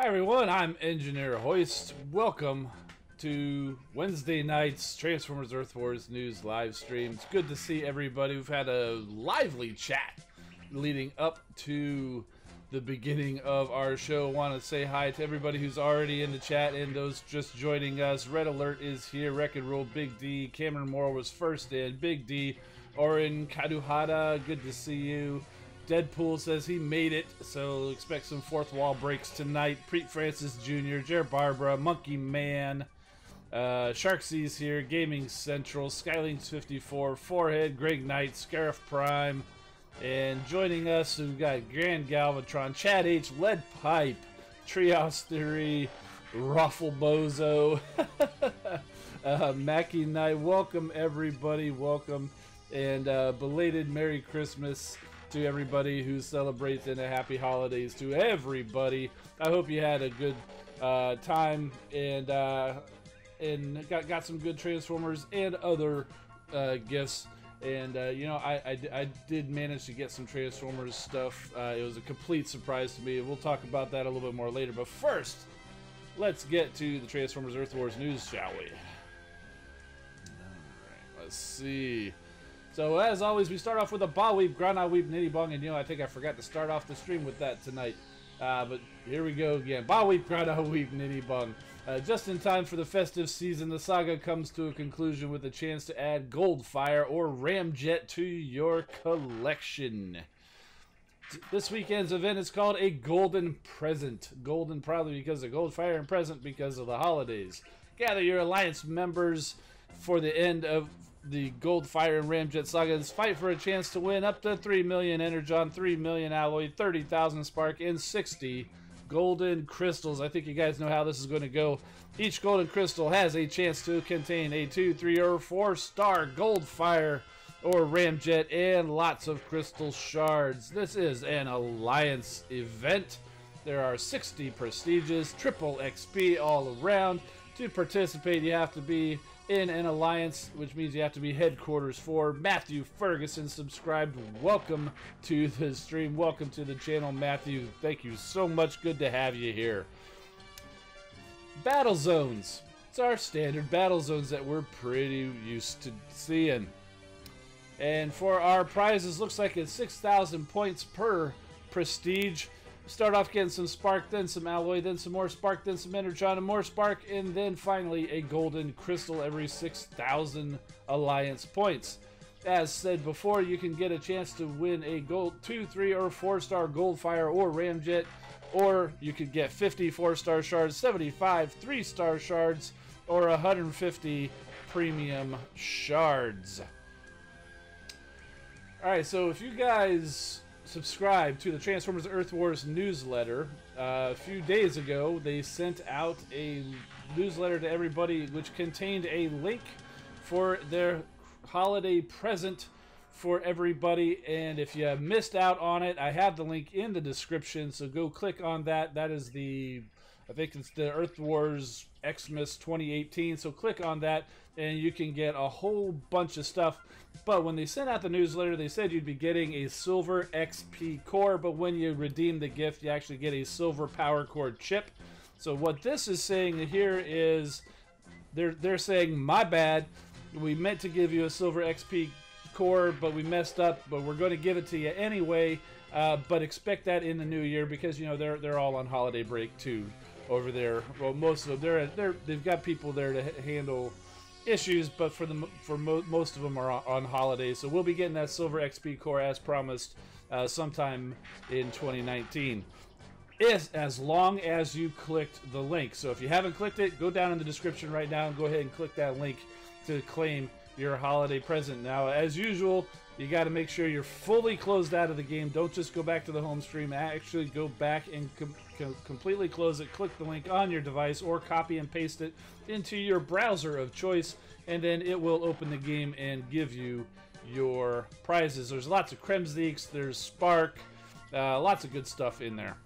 Hi everyone, I'm Engineer Hoist. Welcome to Wednesday night's Transformers Earth Wars News live stream. It's good to see everybody. We've had a lively chat leading up to the beginning of our show. I want to say hi to everybody who's already in the chat and those just joining us. Red Alert is here, Wreck and Roll, Big D, Cameron Moore was first in, Big D, Orin Kaduhada, good to see you. Deadpool says he made it, so expect some fourth wall breaks tonight. Preet Francis Jr., Jer Barbara, Monkey Man, Sharksy's here, Gaming Central, Skylinks54, Forehead, Greg Knight, Scarif Prime, and joining us, we've got Grand Galvatron, Chad H, Lead Pipe, Treehouse Theory, Ruffle Bozo, Mackie Knight. Welcome everybody, welcome, and belated Merry Christmas to everybody who celebrates, and a happy holidays to everybody. I hope you had a good time and got some good Transformers and other gifts. And you know, I did manage to get some Transformers stuff. It was a complete surprise to me. We'll talk about that a little bit more later. But first, let's get to the Transformers Earth Wars news, shall we? Alright, let's see. So as always, we start off with a Ba Weep, Grana Weep, Nitty Bong, and you know, I think I forgot to start off the stream with that tonight. But here we go again. Ba Weep, Grana Weep, Nitty Bong. Just in time for the festive season, the saga comes to a conclusion with a chance to add Goldfire or Ramjet to your collection. This weekend's event is called a Golden Present. Golden probably because of Goldfire, and present because of the holidays. Gather your Alliance members for the end of the Goldfire and Ramjet sagas. Fight for a chance to win up to 3 million Energon, 3 million Alloy, 30,000 Spark, and 60 Golden Crystals. I think you guys know how this is going to go. Each Golden Crystal has a chance to contain a 2, 3, or 4-star Goldfire or Ramjet and lots of Crystal Shards. This is an Alliance event. There are 60 prestiges, triple XP all around. To participate, you have to be in an Alliance, which means you have to be headquarters for. Matthew Ferguson subscribed. Welcome to the stream. Welcome to the channel, Matthew. Thank you so much. Good to have you here. Battle zones. It's our standard battle zones that we're pretty used to seeing. And for our prizes, looks like it's 6,000 points per prestige. Start off getting some Spark, then some Alloy, then some more Spark, then some Energon, and more Spark, and then finally a Golden Crystal every 6,000 Alliance points. As said before, you can get a chance to win a gold 2, 3, or 4-star Goldfire or Ramjet, or you could get 50 4-star shards, 75 3-star shards, or 150 Premium Shards. Alright, so if you guys subscribe to the Transformers Earth Wars newsletter, a few days ago they sent out a newsletter to everybody which contained a link for their holiday present for everybody, and if you missed out on it, I have the link in the description, so go click on that. That is the, I think it's the Earth Wars Xmas 2018, so click on that and you can get a whole bunch of stuff. But when they sent out the newsletter, they said you'd be getting a silver XP core, but when you redeem the gift, you actually get a silver power core chip. So what this is saying here is they're saying, my bad, we meant to give you a silver XP core, but we messed up, but we're going to give it to you anyway. But expect that in the new year, because you know they're all on holiday break too over there. Well, most of them they've got people there to handle issues, but most of them are on holidays, so we'll be getting that silver XP core as promised sometime in 2019, as long as you clicked the link. So if you haven't clicked it, go down in the description right now and go ahead and click that link to claim your holiday present. Now, as usual, you got to make sure you're fully closed out of the game. Don't just go back to the home screen. Actually go back and completely close it. Click the link on your device or copy and paste it into your browser of choice, and then it will open the game and give you your prizes. There's lots of Kremzeeks, there's Spark, lots of good stuff in there.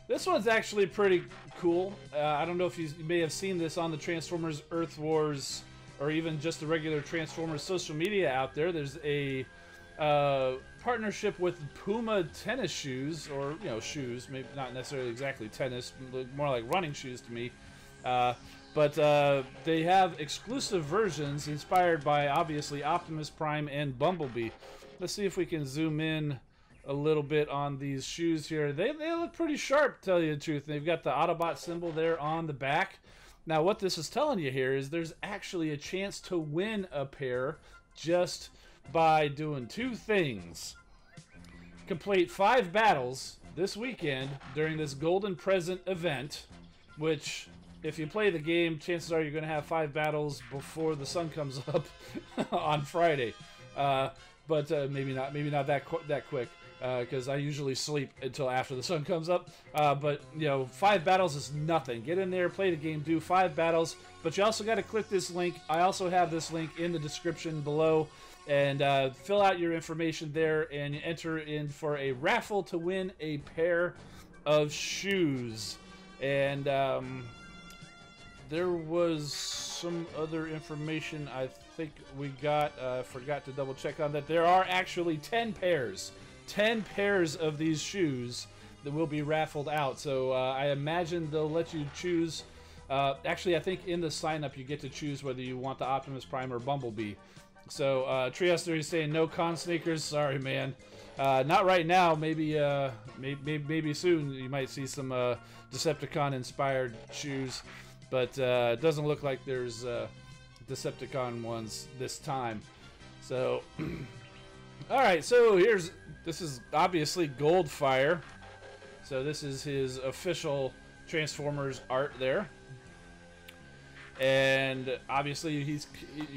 This one's actually pretty cool. I don't know if you may have seen this on the Transformers Earth Wars, or even just the regular Transformers social media out there. There's a partnership with Puma tennis shoes, or shoes, maybe not necessarily exactly tennis, more like running shoes to me. But they have exclusive versions inspired by obviously Optimus Prime and Bumblebee. Let's see if we can zoom in a little bit on these shoes here. They look pretty sharp, to tell you the truth. They've got the Autobot symbol there on the back. Now what this is telling you here is there's actually a chance to win a pair just by doing two things. Complete 5 battles this weekend during this Golden Present event, which, if you play the game, chances are you're going to have 5 battles before the sun comes up on Friday. But maybe not that quick, because I usually sleep until after the sun comes up. But 5 battles is nothing. Get in there, play the game, do 5 battles. But you also got to click this link. I also have this link in the description below. And fill out your information there and enter in for a raffle to win a pair of shoes. And there was some other information I think we got. Forgot to double check on that. There are actually 10 pairs. 10 pairs of these shoes that will be raffled out. So I imagine they'll let you choose. Actually, I think in the sign-up you get to choose whether you want the Optimus Prime or Bumblebee. So, Trios is saying no con sneakers. Sorry, man. Not right now. Maybe soon you might see some Decepticon-inspired shoes. But it doesn't look like there's Decepticon ones this time. So, alright, so this is obviously Goldfire. So this is his official Transformers art there. And obviously you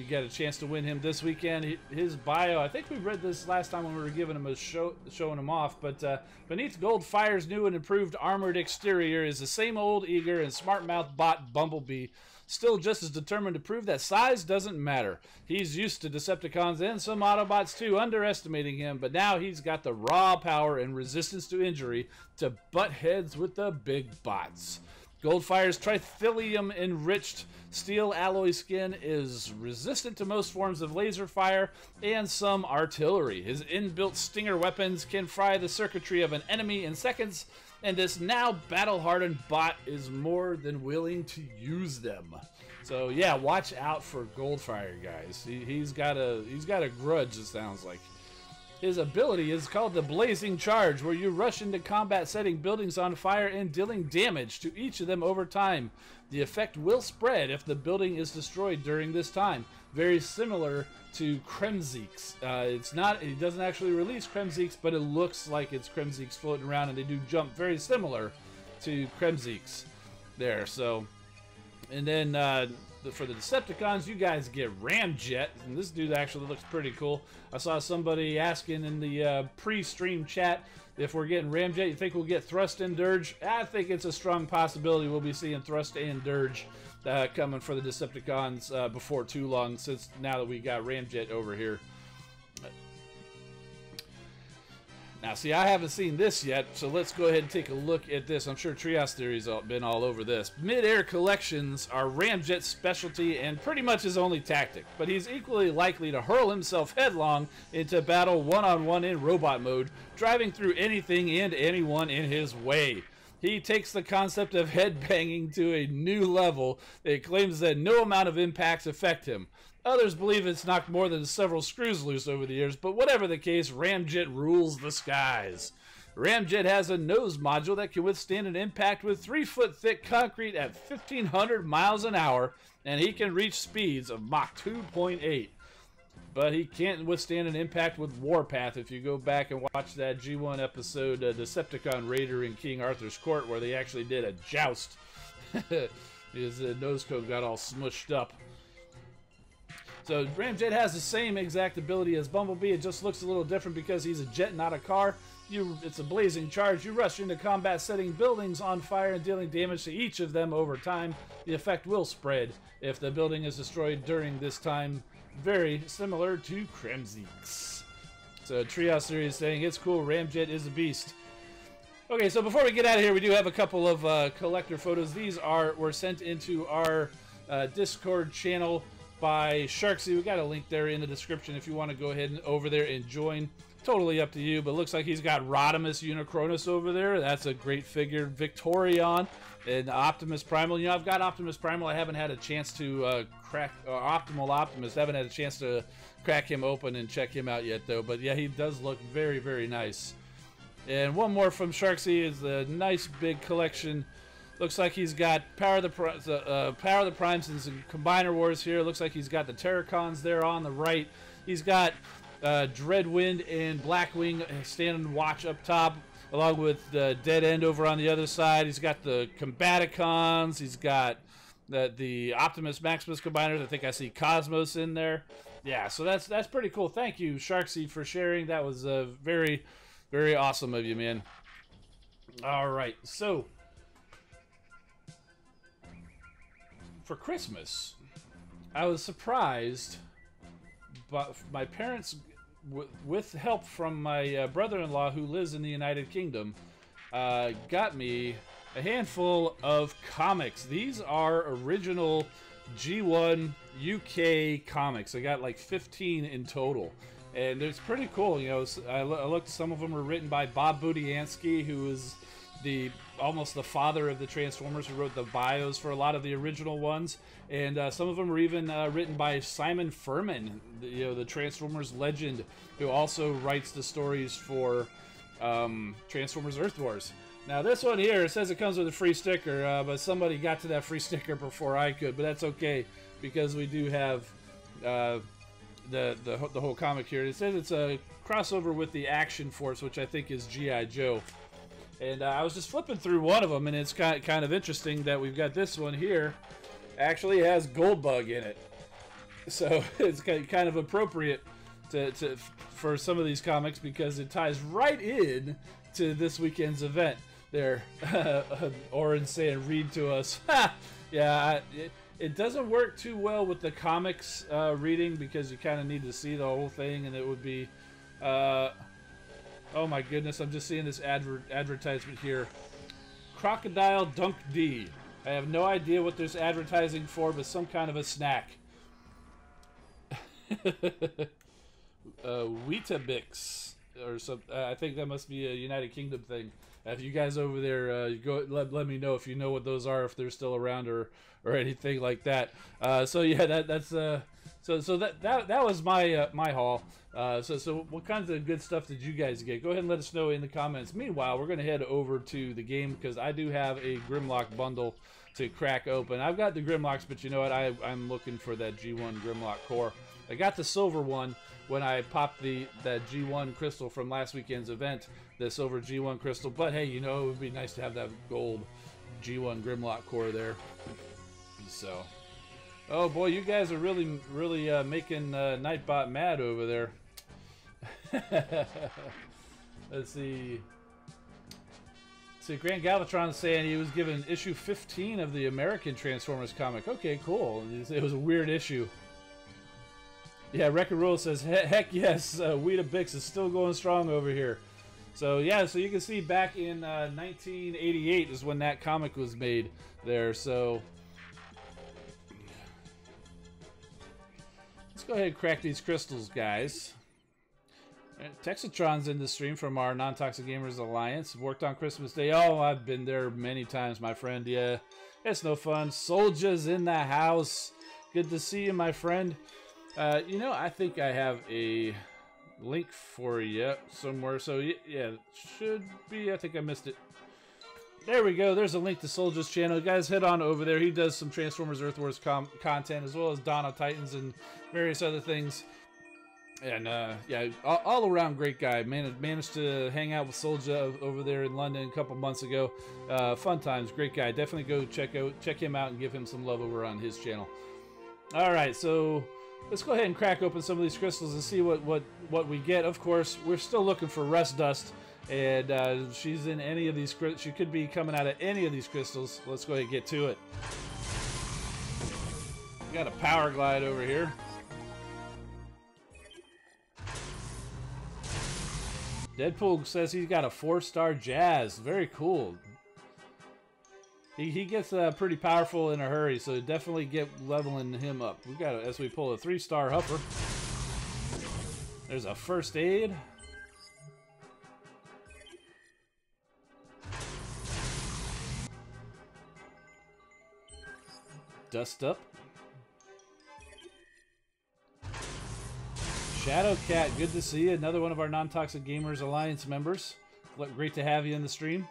get a chance to win him this weekend. His bio, I think we read this last time when we were giving him a showing him off, but beneath Goldfire's new and improved armored exterior is the same old eager and smart-mouthed bot Bumblebee, still just as determined to prove that size doesn't matter. He's used to Decepticons and some Autobots too underestimating him, but now he's got the raw power and resistance to injury to butt heads with the big bots. Goldfire's trithelium-enriched steel alloy skin is resistant to most forms of laser fire and some artillery. His inbuilt Stinger weapons can fry the circuitry of an enemy in seconds, and this now battle-hardened bot is more than willing to use them. So yeah, watch out for Goldfire, guys. He's got a grudge, it sounds like. His ability is called the Blazing Charge, where you rush into combat setting buildings on fire and dealing damage to each of them over time. The effect will spread if the building is destroyed during this time. Very similar to Kremzeek's. It doesn't actually release Kremzeek's, but it looks like it's Kremzeek's floating around, and they do jump very similar to Kremzeek's there. So, and then for the Decepticons, you guys get Ramjet, and this dude actually looks pretty cool. I saw somebody asking in the pre-stream chat if we're getting Ramjet. You think we'll get Thrust and Dirge? I think it's a strong possibility we'll be seeing Thrust and Dirge coming for the Decepticons before too long, since now that we got Ramjet over here. Now, see, I haven't seen this yet, so let's go ahead and take a look at this. I'm sure Trios Theory's been all over this. Mid-air collections are Ramjet's specialty and pretty much his only tactic, but he's equally likely to hurl himself headlong into battle one-on-one in robot mode, driving through anything and anyone in his way. He takes the concept of headbanging to a new level. It claims that no amount of impacts affect him. Others believe it's knocked more than several screws loose over the years, but whatever the case, Ramjet rules the skies. Ramjet has a nose module that can withstand an impact with 3-foot-thick concrete at 1,500 miles an hour, and he can reach speeds of Mach 2.8. But he can't withstand an impact with Warpath. If you go back and watch that G1 episode, Decepticon Raider in King Arthur's Court, where they actually did a joust. His nose cone got all smushed up. So Ramjet has the same exact ability as Bumblebee. It just looks a little different because he's a jet, not a car. It's a blazing charge. You rush into combat, setting buildings on fire and dealing damage to each of them over time. The effect will spread if the building is destroyed during this time. Very similar to Kremzeek's. So Trios Theory is saying it's cool. Ramjet is a beast. Okay, so before we get out of here, we do have a couple of collector photos. These were sent into our Discord channel by Sharksy. We got a link there in the description if you want to go ahead and over there and join. Totally up to you, but looks like he's got Rodimus Unicronus over there. That's a great figure. Victorion and Optimus Primal. You know, I've got Optimus Primal. I haven't had a chance to crack Optimal Optimus. I haven't had a chance to crack him open and check him out yet, though. But yeah, he does look very, very nice. And one more from Sharksy is the nice big collection. Looks like he's got Power of the Primes and some Combiner Wars here. Looks like he's got the Terracons there on the right. He's got Dreadwind and Blackwing standing watch up top, along with Dead End over on the other side. He's got the Combaticons. He's got the Optimus Maximus Combiners. I think I see Cosmos in there. Yeah, so that's pretty cool. Thank you, Sharksy, for sharing. That was very, very awesome of you, man. All right, so for Christmas, I was surprised, but my parents, with help from my brother-in-law who lives in the United Kingdom, got me a handful of comics. These are original G1 UK comics. I got like 15 in total, and it's pretty cool. You know, I looked. Some of them were written by Bob Budiansky, who is almost the father of the Transformers, who wrote the bios for a lot of the original ones, and some of them were even written by Simon Furman, the Transformers legend, who also writes the stories for Transformers Earth Wars. Now this one here, it says it comes with a free sticker, but somebody got to that free sticker before I could, but that's okay, because we do have the whole comic here. It says it's a crossover with the Action Force, which I think is G.I. Joe. And I was just flipping through one of them, and it's kind of interesting that we've got this one here. Actually has Goldbug in it, so it's kind of appropriate for some of these comics, because it ties right in to this weekend's event. There, Oren saying, "Read to us." Yeah, it doesn't work too well with the comics reading, because you kind of need to see the whole thing, and it would be. Oh my goodness, I'm just seeing this advertisement here. Crocodile Dunk D. I have no idea what there's advertising for, but some kind of a snack. Weetabix or something. I think that must be a United Kingdom thing. If you guys over there, let me know if you know what those are, if they're still around or anything like that. So yeah, that's so that was my my haul. So what kinds of good stuff did you guys get? Go ahead and let us know in the comments. Meanwhile, we're gonna head over to the game, because I do have a Grimlock bundle to crack open. I've got the Grimlocks, but you know what? I'm looking for that G1 Grimlock core. I got the silver one when I popped that G1 crystal from last weekend's event, the silver G1 crystal. But hey, you know, it would be nice to have that gold G1 Grimlock core there. So, oh boy, you guys are really making Nightbot mad over there. Let's see. Grand Galvatron saying he was given issue 15 of the American Transformers comic. Okay, cool. It was a weird issue. Yeah, Record Roll says, heck yes, Weetabix is still going strong over here. So yeah, so you can see back in 1988 is when that comic was made there. So let's go ahead and crack these crystals, guys. Texatron's in the stream from our NonToxic Gamers Alliance. Worked on Christmas Day. Oh, I've been there many times, my friend. Yeah, it's no fun. Soldier's in the house. Good to see you, my friend. You know, I think I have a link for you somewhere. So, yeah, it should be. I think I missed it. There we go. There's a link to Soldier's channel. Guys, head on over there. He does some Transformers Earth Wars content, as well as Dawn of Titans and various other things. And yeah, all around great guy. Managed to hang out with Soldier over there in London a couple months ago. Fun times, great guy. Definitely go check him out and give him some love over on his channel. All right, so let's go ahead and crack open some of these crystals and see what we get. Of course, we're still looking for Rust Dust, and she's in any of these. She could be coming out of any of these crystals. Let's go ahead and get to it. We got a Power Glide over here. Deadpool says he's got a 4-star Jazz. Very cool. He gets pretty powerful in a hurry, so definitely get leveling him up. We got as we pull a 3-star Huffer. There's a first aid. Dust up. Shadow Cat, good to see you. Another one of our Non-Toxic Gamers Alliance members. Great to have you in the stream.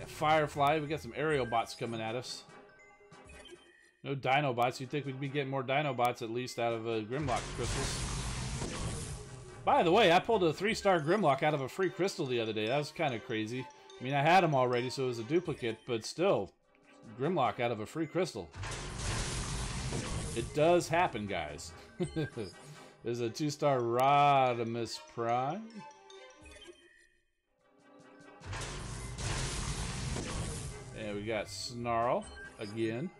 Firefly, we got some aerial bots coming at us. No dino bots. You'd think we'd be getting more dino bots at least out of Grimlock crystals. By the way, I pulled a 3-star Grimlock out of a free crystal the other day. That was kind of crazy. I mean, I had them already, so it was a duplicate, but still, Grimlock out of a free crystal. It does happen, guys. There's a 2-star Rodimus Prime. And we got Snarl again.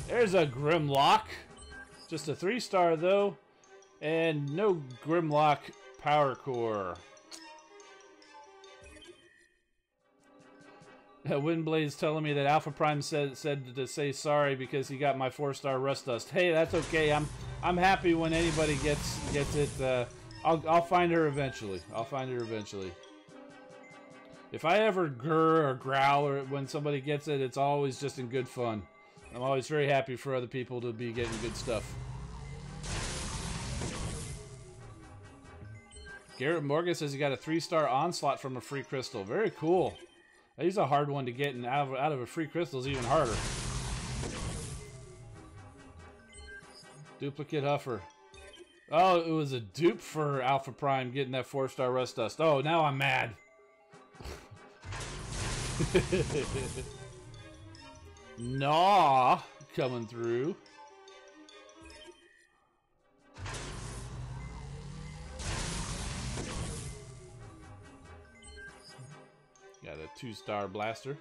There's a Grimlock. Just a 3-star though. And no Grimlock Power Core. Windblade's telling me that Alpha Prime said to say sorry because he got my 4-star Rust Dust. Hey, that's okay. I'm happy when anybody gets it. I'll find her eventually. I'll find her eventually. If I ever grr or growl or when somebody gets it, it's always just in good fun. I'm always very happy for other people to be getting good stuff. Garrett Morgan says he got a 3-star Onslaught from a free crystal. Very cool. He's a hard one to get, and out of a free crystal is even harder. Duplicate Huffer. Oh, it was a dupe for Alpha Prime getting that 4-star Rust Dust. Oh, now I'm mad. Nah, coming through. Got a 2-star Blaster.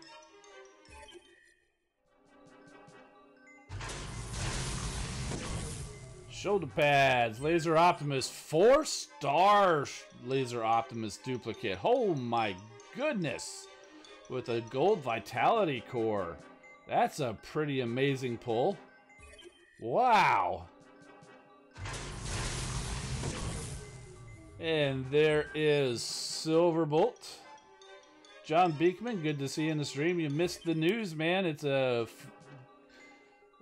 Shoulder pads, Laser Optimus, 4-star Laser Optimus duplicate. Oh my goodness. With a gold Vitality Core. That's a pretty amazing pull. Wow. And there is Silverbolt. John Beekman, good to see you in the stream. You missed the news, man. It's a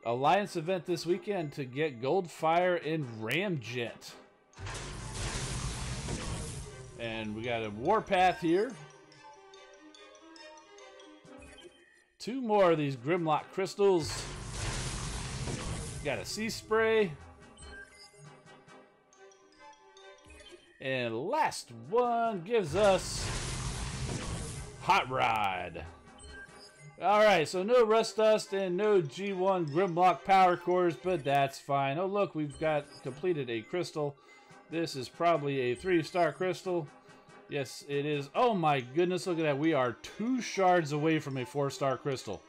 Alliance event this weekend to get Goldfire and Ramjet. And we got a Warpath here. 2 more of these Grimlock crystals. Got a Sea Spray. And last one gives us Hot Rod. Alright, so no Rust Dust and no G1 Grimlock Power Cores, but that's fine. Oh look, we've got completed a crystal. This is probably a 3-star crystal. Yes, it is. Oh my goodness, look at that. We are 2 shards away from a 4-star crystal.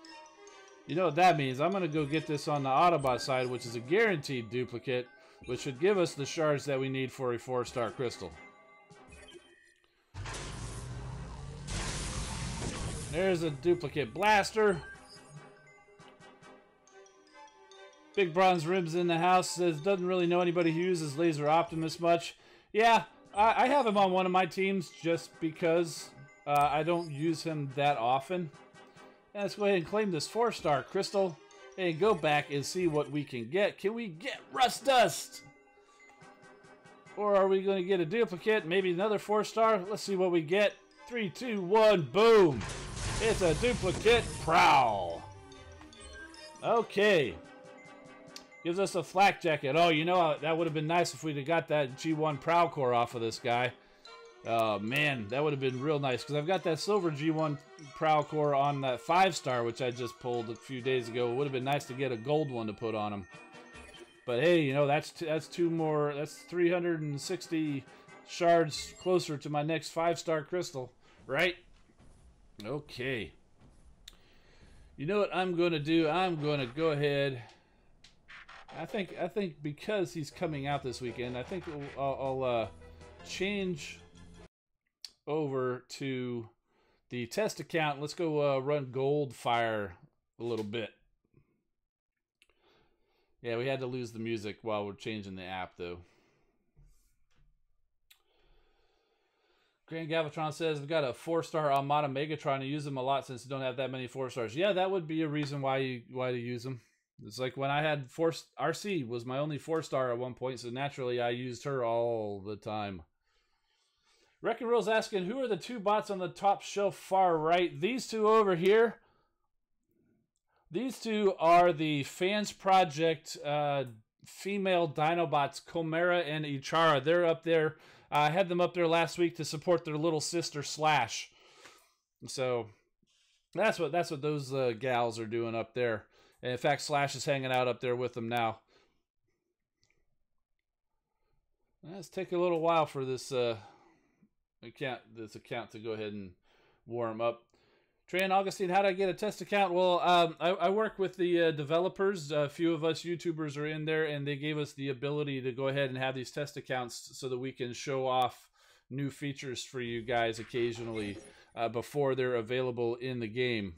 You know what that means? I'm going to go get this on the Autobot side, which is a guaranteed duplicate, which should give us the shards that we need for a 4-star crystal. There's a duplicate Blaster. Big Bronze Ribs in the house says doesn't really know anybody who uses Laser Optimus much. Yeah, I have him on one of my teams just because I don't use him that often. And let's go ahead and claim this 4-star crystal and go back and see what we can get. Can we get Rust Dust? Or are we going to get a duplicate? Maybe another 4-star? Let's see what we get. 3, 2, 1, boom! It's a duplicate Prowl. Okay. Gives us a flak jacket. Oh, you know, that would have been nice if we'd have got that G1 Prowl Core off of this guy. Oh, man, that would have been real nice. Because I've got that silver G1 Prowl Core on that 5-star, which I just pulled a few days ago. It would have been nice to get a gold one to put on him. But hey, you know, that's 2 more. That's 360 shards closer to my next 5-star crystal, right? Okay. You know what I'm going to do? I'm going to go ahead I think because he's coming out this weekend, I think I'll change over to the test account. Let's go run Goldfire a little bit. Yeah, we had to lose the music while we're changing the app, though. Grand Galvatron says, I've got a 4-star Armada Megatron. I use them a lot since I don't have that many 4-stars. Yeah, that would be a reason why to use them. It's like when I had RC was my only 4-star at one point, so naturally I used her all the time. Wrecking Roll's asking, who are the 2 bots on the top shelf far right? These 2 over here. These 2 are the Fans Project female Dinobots, Chimera and Ichara. They're up there. I had them up there last week to support their little sister Slash. So that's what those gals are doing up there. And in fact, Slash is hanging out up there with them now. Let's take a little while for this account to go ahead and warm up. Trey and Augustine, how do I get a test account? Well, I work with the developers. A few of us YouTubers are in there, and they gave us the ability to go ahead and have these test accounts so that we can show off new features for you guys occasionally before they're available in the game.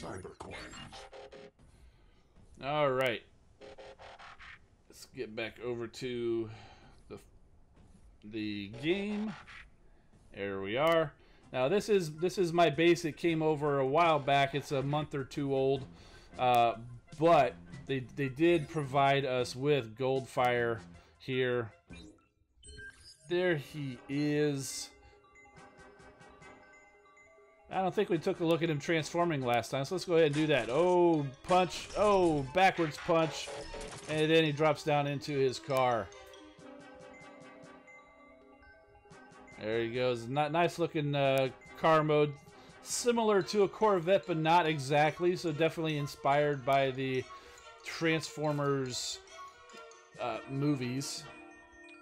Cybercoins. All right. Let's get back over to the game. There we are. Now this is my base. It came over a while back. It's a month or 2 old, but they did provide us with Goldfire here. There he is. I don't think we took a look at him transforming last time, so let's go ahead and do that. Oh, punch. Oh, backwards punch. And then he drops down into his car. There he goes. Nice looking car mode. Similar to a Corvette, but not exactly. So definitely inspired by the Transformers movies.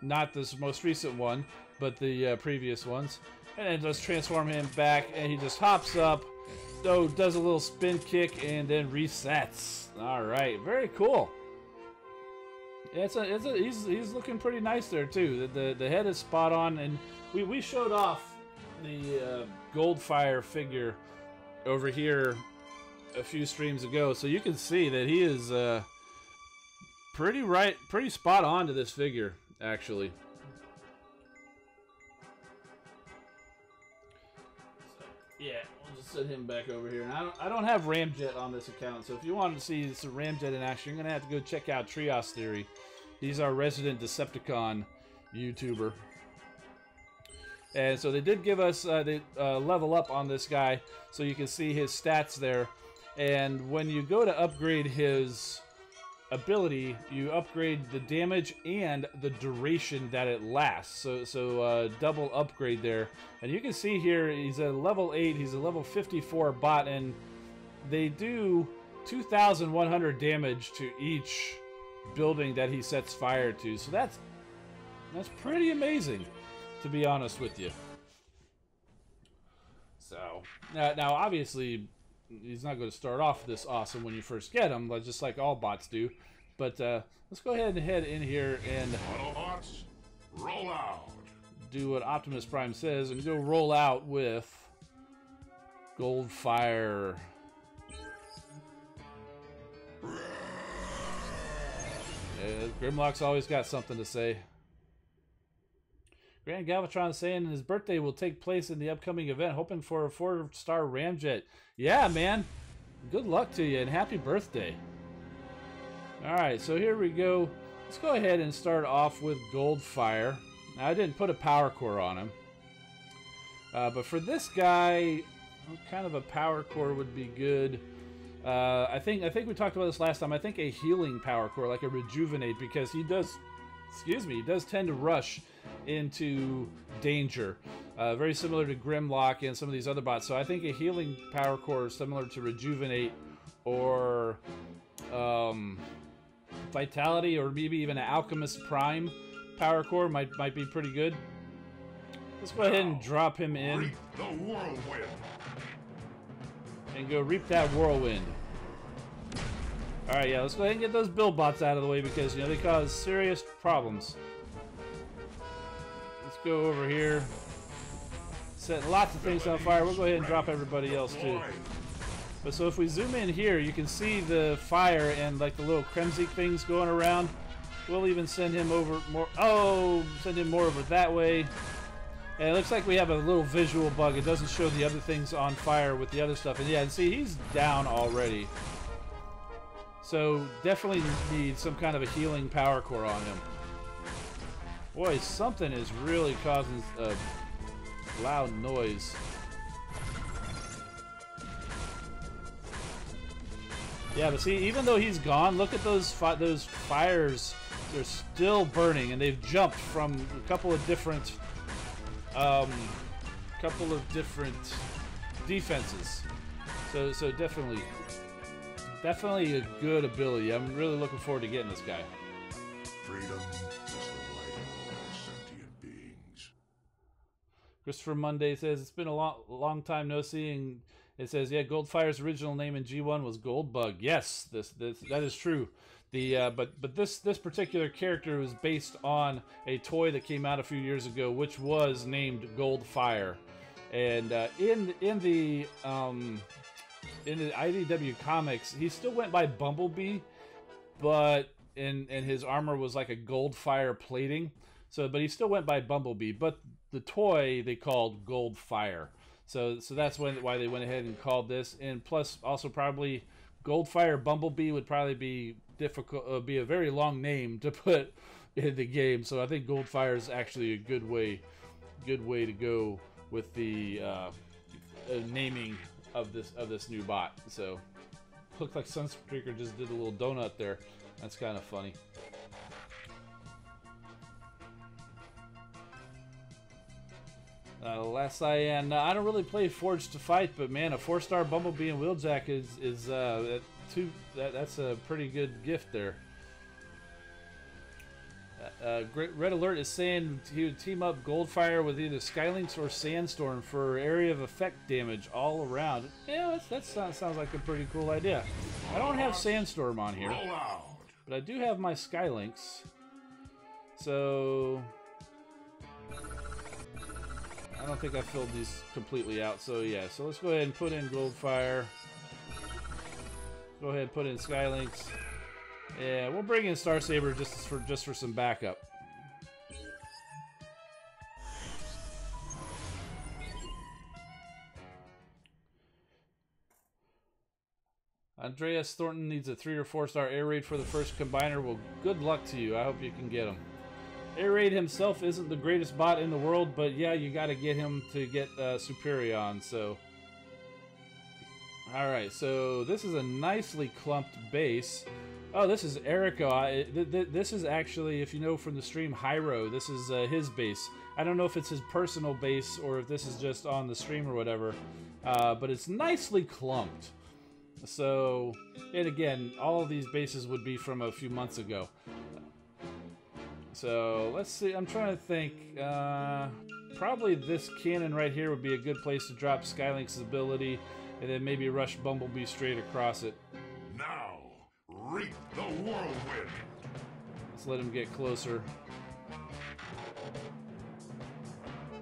Not this most recent one, but the previous ones. And then just transform him back, and he just hops up, does a little spin kick, and then resets. All right, very cool. He's looking pretty nice there too. The head is spot on, and we showed off the Goldfire figure over here a few streams ago, so you can see that he is pretty spot on to this figure actually. Yeah, we'll just set him back over here. And I don't have Ramjet on this account, so if you want to see some Ramjet in action, you're going to have to go check out Trios Theory. He's our resident Decepticon YouTuber. And so they did give us level up on this guy, so you can see his stats there. And when you go to upgrade his ability, you upgrade the damage and the duration that it lasts. So double upgrade there. And you can see here he's a level 8, he's a level 54 bot, and they do 2,100 damage to each building that he sets fire to. So that's pretty amazing, to be honest with you. So now obviously he's not going to start off this awesome when you first get him, just like all bots do. But let's go ahead and head in here and Autobots, roll out. Do what Optimus Prime says and go roll out with Goldfire. Yeah, Grimlock's always got something to say. Grand Galvatron saying his birthday will take place in the upcoming event, hoping for a 4-star Ramjet. Yeah, man. Good luck to you and happy birthday. Alright, so here we go. Let's go ahead and start off with Goldfire. Now, I didn't put a power core on him. But for this guy, what kind of a power core would be good? I think we talked about this last time. I think a healing power core, like a rejuvenate, because he does tend to rush into danger. Very similar to Grimlock and some of these other bots. So I think a healing power core similar to rejuvenate or Vitality, or maybe even an Alchemist Prime power core might be pretty good. Let's go ahead and drop him in. Reap the whirlwind. And go reap that whirlwind. Alright, yeah, let's go ahead and get those build bots out of the way because, you know, they cause serious problems. Let's go over here. Setting lots of things on fire. We'll go ahead and drop everybody else too. But so if we zoom in here, you can see the fire and like the little Kremzeek things going around. We'll even send him over more. Oh, send him more over that way. And it looks like we have a little visual bug. It doesn't show the other things on fire with the other stuff. And yeah, and see, he's down already. So definitely need some kind of a healing power core on him. Boy, something is really causing a loud noise. Yeah, but see, even though he's gone, look at those fires. They're still burning, and they've jumped from a couple of different defenses. So definitely a good ability. I'm really looking forward to getting this guy. Freedom is the right of all sentient beings. Christopher Monday says it's been a long time no seeing. It says, yeah, Goldfire's original name in G1 was Goldbug. Yes, that is true. But this particular character was based on a toy that came out a few years ago, which was named Goldfire, and in the IDW comics, he still went by Bumblebee, but and his armor was like a Goldfire plating. So, but he still went by Bumblebee. But the toy they called Goldfire. So that's why they went ahead and called this. And plus, also probably Goldfire Bumblebee would probably be difficult. Be a very long name to put in the game. So I think Goldfire is actually a good way to go with the naming of this new bot. So looked like Sunstreaker just did a little donut there. That's kind of funny. Last I don't really play Forged to Fight, but man, a 4-star Bumblebee and Wheeljack that's a pretty good gift there. Red Alert is saying he would team up Goldfire with either Skylynx or Sandstorm for area of effect damage all around. Yeah, that sounds like a pretty cool idea. I don't have Sandstorm on here, but I do have my Skylynx. So I don't think I filled these completely out. So yeah, so let's go ahead and put in Goldfire. Go ahead and put in Skylynx. Yeah, we'll bring in Star Saber just for some backup. Andreas Thornton needs a 3 or 4-star air raid for the first combiner. Well, good luck to you. I hope you can get him. Air raid himself isn't the greatest bot in the world, but yeah, you got to get him to get Superion. So, all right. So this is a nicely clumped base. Oh, this is Erico. This is actually, if you know from the stream, Hyro. This is his base. I don't know if it's his personal base or if this is just on the stream or whatever, but it's nicely clumped. So, and again, all of these bases would be from a few months ago. So, let's see. I'm trying to think. Probably this cannon right here would be a good place to drop Skylynx's ability, and then maybe rush Bumblebee straight across it. Now, reap the whirlwind. Let's let him get closer.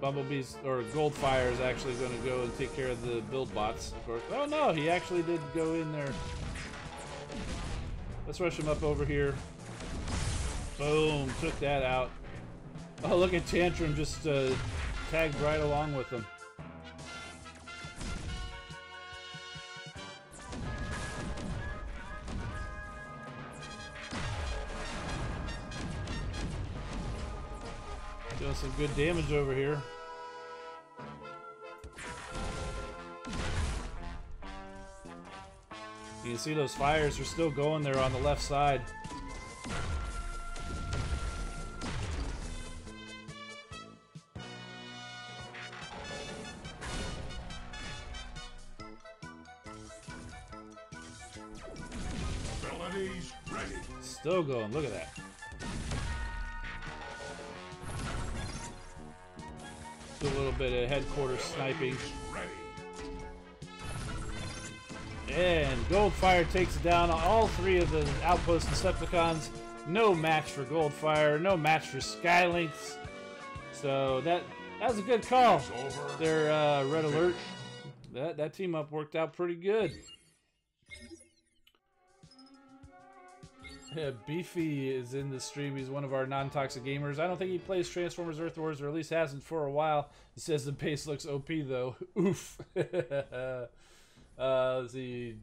Bumblebee's, or Goldfire is actually going to go and take care of the build bots, of course. Oh no, he actually did go in there. Let's rush him up over here. Boom, took that out. Oh, look at Tantrum just tagged right along with him. Doing some good damage over here. You can see those fires are still going there on the left side. Abilities ready. Still going, look at that. Do a little bit of headquarters sniping. And Goldfire takes down all 3 of the outpost Decepticons. No match for Goldfire, no match for Skylynx. So that was a good call. Their Red Alert. That team up worked out pretty good. Yeah, Beefy is in the stream. He's one of our non-toxic gamers. I don't think he plays Transformers Earth Wars, or at least hasn't for a while. He says the base looks OP though. Oof. The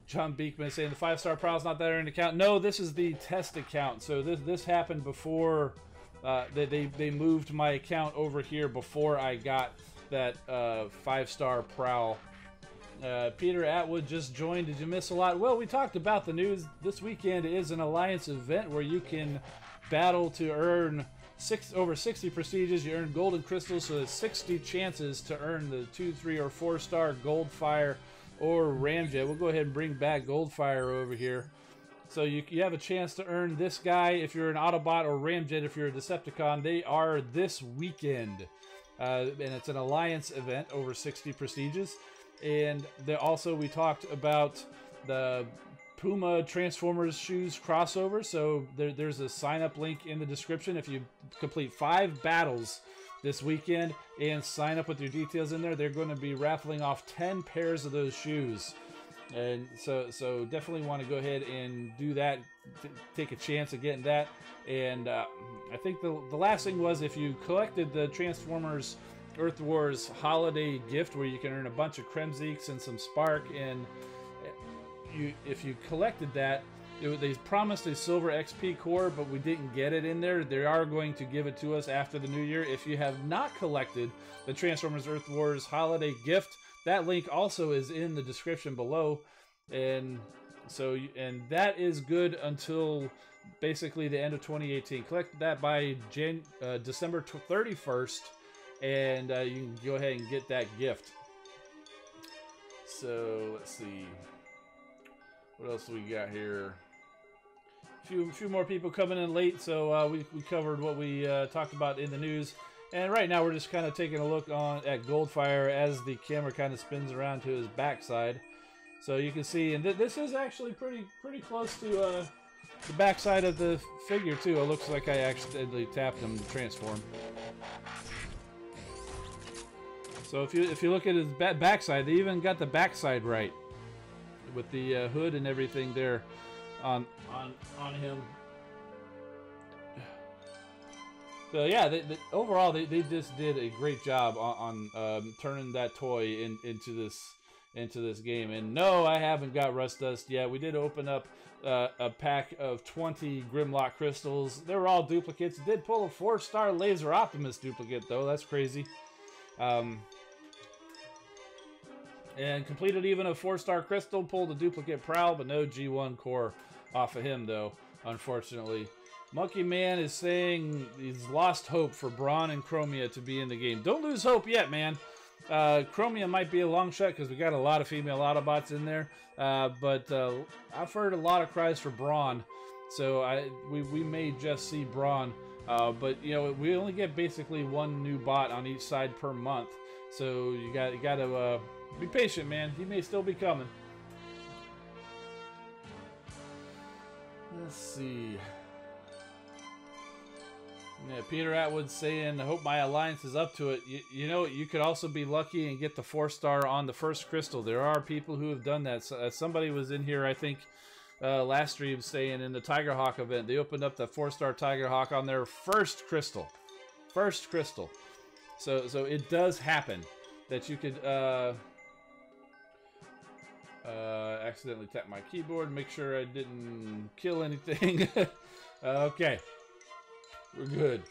John Beekman saying the 5-star prowl's not there in account. No, this is the test account. So this happened before they moved my account over here before I got that 5-star prowl. Peter Atwood just joined. Did you miss a lot? Well, we talked about the news. This weekend is an Alliance event where you can battle to earn over 60 prestiges. You earn golden crystals, so there's 60 chances to earn the 2, 3, or 4-star Goldfire or Ramjet. We'll go ahead and bring back Goldfire over here. So you have a chance to earn this guy if you're an Autobot, or Ramjet if you're a Decepticon. They are this weekend. And it's an Alliance event, over 60 prestiges. And also we talked about the Puma Transformers shoes crossover. So there's a sign-up link in the description. If you complete 5 battles this weekend and sign up with your details in there, they're going to be raffling off 10 pairs of those shoes. And so definitely want to go ahead and do that, take a chance at getting that. And I think the last thing was, if you collected the Transformers Earth Wars holiday gift, where you can earn a bunch of Kremzeeks and some Spark, and if you collected that, they promised a silver XP core, but we didn't get it in there. They are going to give it to us after the new year. If you have not collected the Transformers Earth Wars holiday gift, that link also is in the description below. And so that is good until basically the end of 2018. Collect that by December 31st, and you can go ahead and get that gift. So let's see, what else do we got here? A few more people coming in late, so we covered what we talked about in the news. And right now we're just kind of taking a look at Goldfire as the camera kind of spins around to his backside. So you can see, and this is actually pretty close to the backside of the figure too. It looks like I accidentally tapped him to transform. So if you look at his backside, they even got the backside right with the hood and everything there on him. So yeah, overall they just did a great job on turning that toy into this game. And no, I haven't got Rust Dust yet. We did open up a pack of 20 Grimlock crystals. They were all duplicates. Did pull a 4-star Laser Optimus duplicate though. That's crazy. And completed even a 4-star crystal. Pulled a duplicate Prowl, but no G1 core off of him though, unfortunately. Monkey Man is saying he's lost hope for Brawn and Chromia to be in the game. Don't lose hope yet, man. Chromia might be a long shot because we got a lot of female Autobots in there. But I've heard a lot of cries for Brawn, so we may just see Brawn. But you know, we only get basically 1 new bot on each side per month, so you got to be patient, man. He may still be coming. Let's see. Yeah, Peter Atwood saying, I hope my Alliance is up to it. You know, you could also be lucky and get the 4-star on the first crystal. There are people who have done that. So, somebody was in here, I think, last stream saying in the Tigerhawk event, they opened up the 4-star Tigerhawk on their first crystal. First crystal. So it does happen that you could accidentally tap my keyboard, make sure I didn't kill anything. Okay. We're good.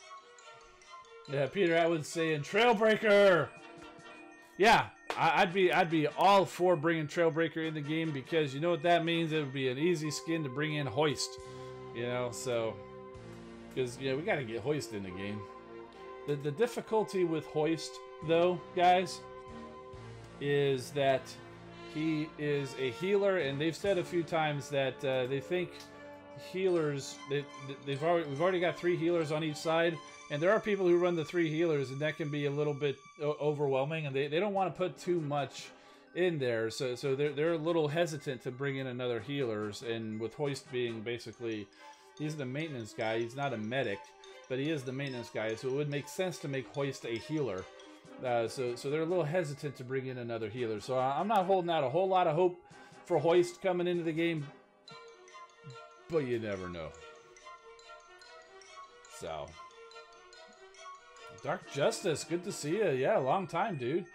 Yeah, Peter Atwood saying Trailbreaker. Yeah, I'd be all for bringing Trailbreaker in the game, because you know what that means. It would be an easy skin to bring in Hoist. You know, so because we got to get Hoist in the game. The difficulty with Hoist, though, guys, is that he is a healer, and they've said a few times that they think healers, we've already got 3 healers on each side, and there are people who run the 3 healers, and that can be a little bit overwhelming, and they don't want to put too much in there, so they're a little hesitant to bring in another healers. And with Hoist being basically, he's the maintenance guy. He's not a medic, but he is the maintenance guy. So it would make sense to make Hoist a healer. So they're a little hesitant to bring in another healer. So I'm not holding out a whole lot of hope for Hoist coming into the game, but you never know. So, Dark Justice, good to see you. Yeah, long time, dude.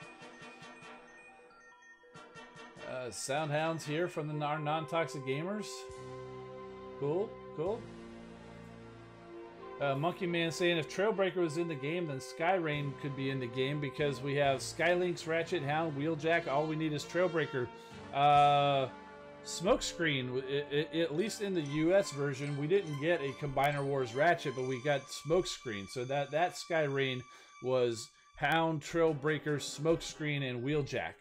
Soundhounds here from our non-toxic gamers. Cool, cool. Monkey Man saying if Trailbreaker was in the game, then Skyrain could be in the game because we have Skylynx, Ratchet, Hound, Wheeljack. All we need is Trailbreaker. Smokescreen, at least in the US version, we didn't get a Combiner Wars Ratchet, but we got Smokescreen. So that Skyrain was Hound, Trailbreaker, Smokescreen, and Wheeljack.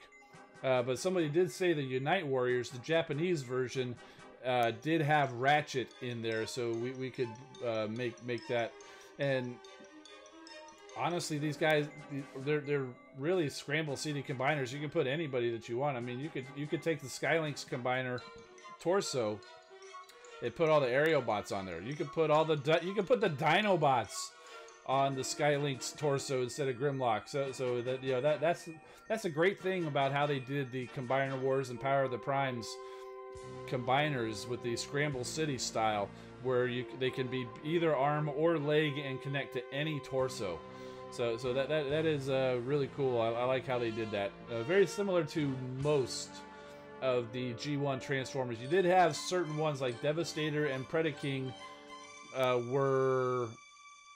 But somebody did say the Unite Warriors, the Japanese version, did have Ratchet in there, so we could make that. And honestly, these guys, they're really scramble CD combiners. You can put anybody that you want. I mean, you could take the Skylynx combiner torso and put all the aerial bots on there. You could put the Dino bots on the Skylynx torso instead of Grimlock. So that, you know, that's a great thing about how they did the Combiner Wars and Power of the Primes combiners with the Scramble City style, where they can be either arm or leg and connect to any torso. So that is really cool. I like how they did that. Very similar to most of the G1 Transformers. You did have certain ones like Devastator and Predaking were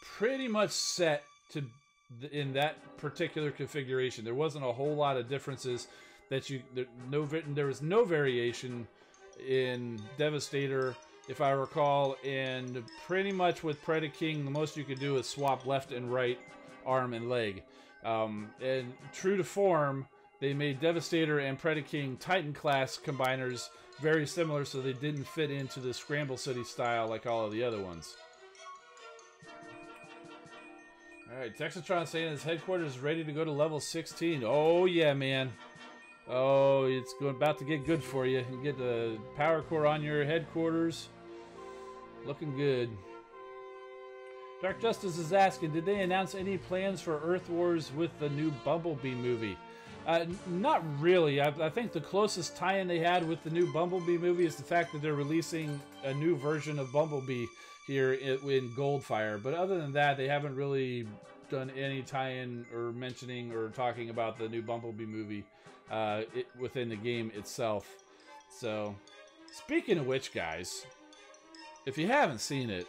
pretty much set to in that particular configuration. There wasn't a whole lot of differences that there was no variation in Devastator, if I recall, and pretty much with Predaking, the most you could do is swap left and right arm and leg. And true to form, they made Devastator and Predaking Titan class combiners very similar, so they didn't fit into the Scramble City style like all of the other ones. Alright, Texatron saying his headquarters is ready to go to level 16. Oh yeah, man. Oh, it's about to get good for you. You get the power core on your headquarters. Looking good. Dark Justice is asking, did they announce any plans for Earth Wars with the new Bumblebee movie? Not really. I think the closest tie-in they had with the new Bumblebee movie is the fact that they're releasing a new version of Bumblebee here in Goldfire. But other than that, they haven't really done any tie-in or mentioning or talking about the new Bumblebee movie within the game itself. So, speaking of which, guys, if you haven't seen it,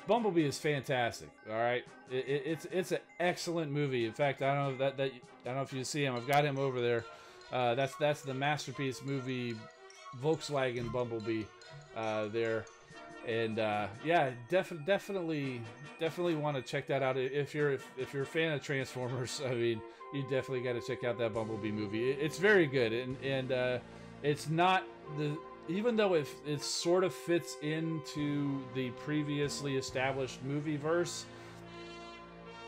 Bumblebee is fantastic. All right, it's an excellent movie. In fact, I don't know I don't know if you see him. I've got him over there. That's the masterpiece movie, Volkswagen Bumblebee, there, and yeah, definitely want to check that out if you're a fan of Transformers. I mean, you definitely got to check out that Bumblebee movie. It's very good, and it's not the. Even though it sort of fits into the previously established movie verse,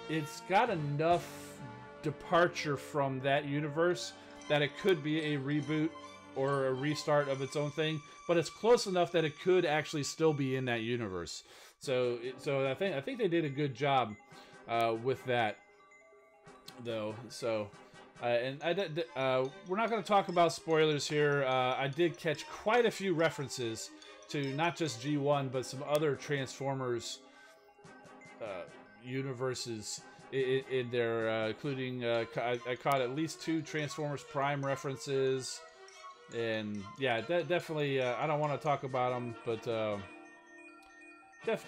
it's got enough departure from that universe that it could be a reboot or a restart of its own thing, but it's close enough that it could actually still be in that universe. So I think they did a good job with that, though. So. And we're not going to talk about spoilers here. I did catch quite a few references to not just G1, but some other Transformers universes in there, including I caught at least 2 Transformers Prime references. And yeah, definitely, I don't want to talk about them, but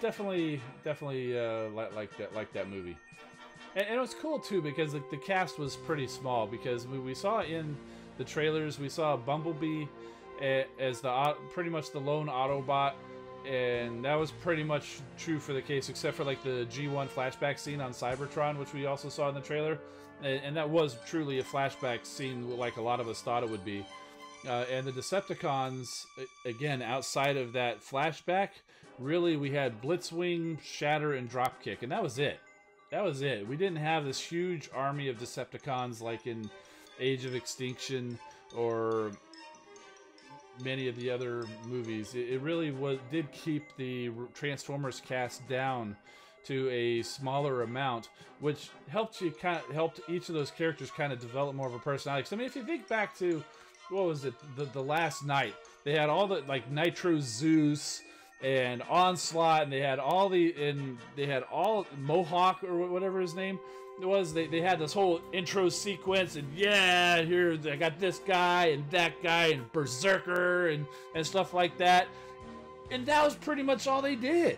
definitely like that movie. And it was cool too because the cast was pretty small, because we saw in the trailers, we saw Bumblebee as pretty much the lone Autobot, and that was pretty much true for the case, except for like the G1 flashback scene on Cybertron, which we also saw in the trailer, and that was truly a flashback scene like a lot of us thought it would be. And the Decepticons, again, outside of that flashback, really we had Blitzwing, Shatter, and Dropkick, and that was it. That was it. We didn't have this huge army of Decepticons like in Age of Extinction or many of the other movies. It really did keep the Transformers cast down to a smaller amount, which helped each of those characters kind of develop more of a personality. 'Cause, I mean, if you think back to, what was it, the Last Night, they had all the, like, Nitro Zeus and Onslaught, and they had all Mohawk, or whatever his name was. They had this whole intro sequence, and yeah, here I got this guy and that guy and Berserker and stuff like that. And that was pretty much all they did.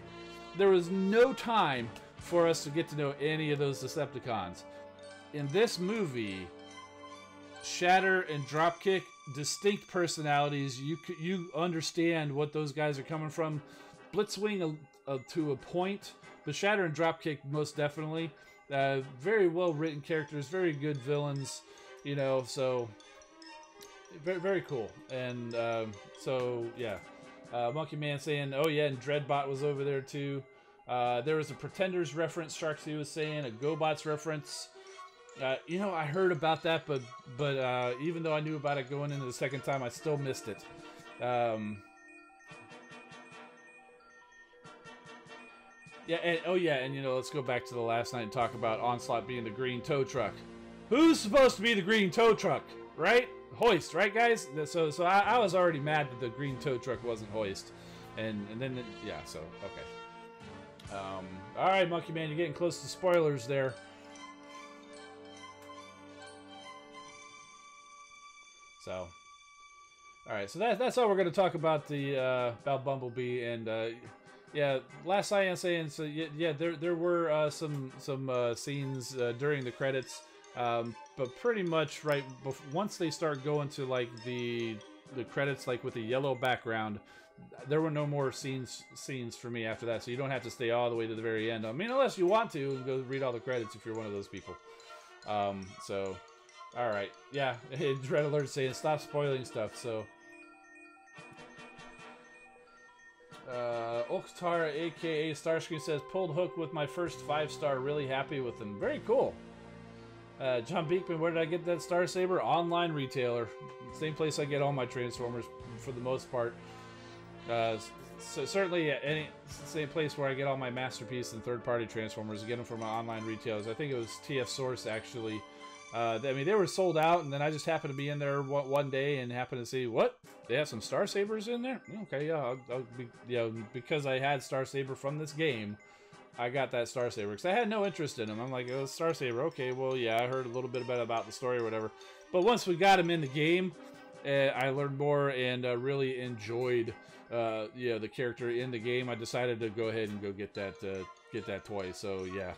There was no time for us to get to know any of those Decepticons. In this movie, Shatter and Dropkick, distinct personalities. You understand what those guys are coming from. Blitzwing to a point, but Shatter and Dropkick most definitely. Very well written characters, very good villains, you know. So very, very cool. And so yeah, Monkey Man saying, oh yeah, and Dreadbot was over there too. There was a Pretenders reference, Sharksy was saying, a GoBots reference. You know, I heard about that, but even though I knew about it going into the second time, I still missed it. Yeah, and oh yeah, and you know, let's go back to the Last Night and talk about Onslaught being the green tow truck. Who's supposed to be the green tow truck, right? Hoist, right, guys? So I was already mad that the green tow truck wasn't Hoist, and then yeah, so okay. All right, Monkey Man, you're getting close to spoilers there. So, all right, so that's all we're going to talk about about Bumblebee. And yeah, last I am saying, so yeah, there were some scenes during the credits, but pretty much right once they start going to like the credits, like with the yellow background, there were no more scenes for me after that. So you don't have to stay all the way to the very end. I mean, unless you want to and go read all the credits if you're one of those people. So. Alright, yeah, Dread Alert saying stop spoiling stuff, so... Okstar, aka Starscreen, says, pulled hook with my first 5-star, really happy with them. Very cool. John Beekman, where did I get that Star Saber? Online retailer. Same place I get all my Transformers, for the most part. So certainly same place where I get all my Masterpiece and third-party Transformers. I get them from my online retailers. I think it was TF Source, actually. I mean, they were sold out, and then I just happened to be in there one day and happened to see, what? They have some Star Sabers in there? Okay, yeah, I'll be, you know, because I had Star Saber from this game, I got that Star Saber, because I had no interest in them. I'm like, oh, Star Saber, okay, well, yeah, I heard a little bit about the story or whatever. But once we got him in the game, I learned more and really enjoyed, you know, the character in the game. I decided to go ahead and go get that toy, so yeah.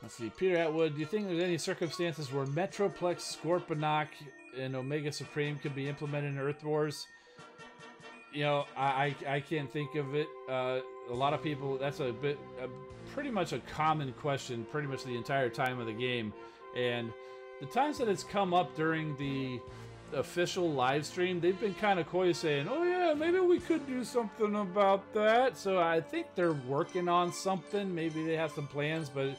Let's see, Peter Atwood, do you think there's any circumstances where Metroplex, Scorponok, and Omega Supreme could be implemented in Earth Wars? You know, I can't think of it. A lot of people, that's pretty much a common question pretty much the entire time of the game. And the times that it's come up during the official live stream, they've been kind of coy saying, oh yeah, maybe we could do something about that. So I think they're working on something. Maybe they have some plans, but...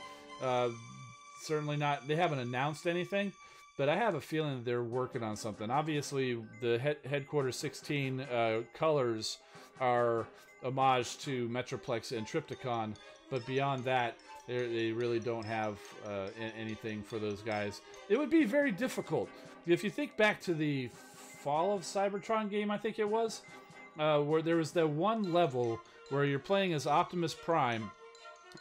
certainly not. They haven't announced anything, but I have a feeling that they're working on something. Obviously, the Headquarters 16 colors are homage to Metroplex and Trypticon, but beyond that, they really don't have anything for those guys. It would be very difficult. If you think back to the Fall of Cybertron game, I think it was, where there was that one level where you're playing as Optimus Prime,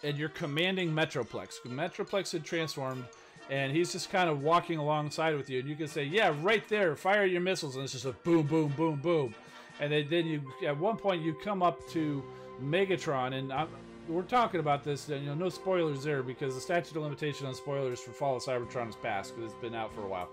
and you're commanding Metroplex. Metroplex had transformed, and he's just kind of walking alongside with you, and you can say, yeah, right there, fire your missiles, and it's just a boom, boom, boom, boom. And then you, at one point, you come up to Megatron, and we're talking about this, and, you know, no spoilers there, because the statute of limitation on spoilers for Fall of Cybertron has passed, because it's been out for a while.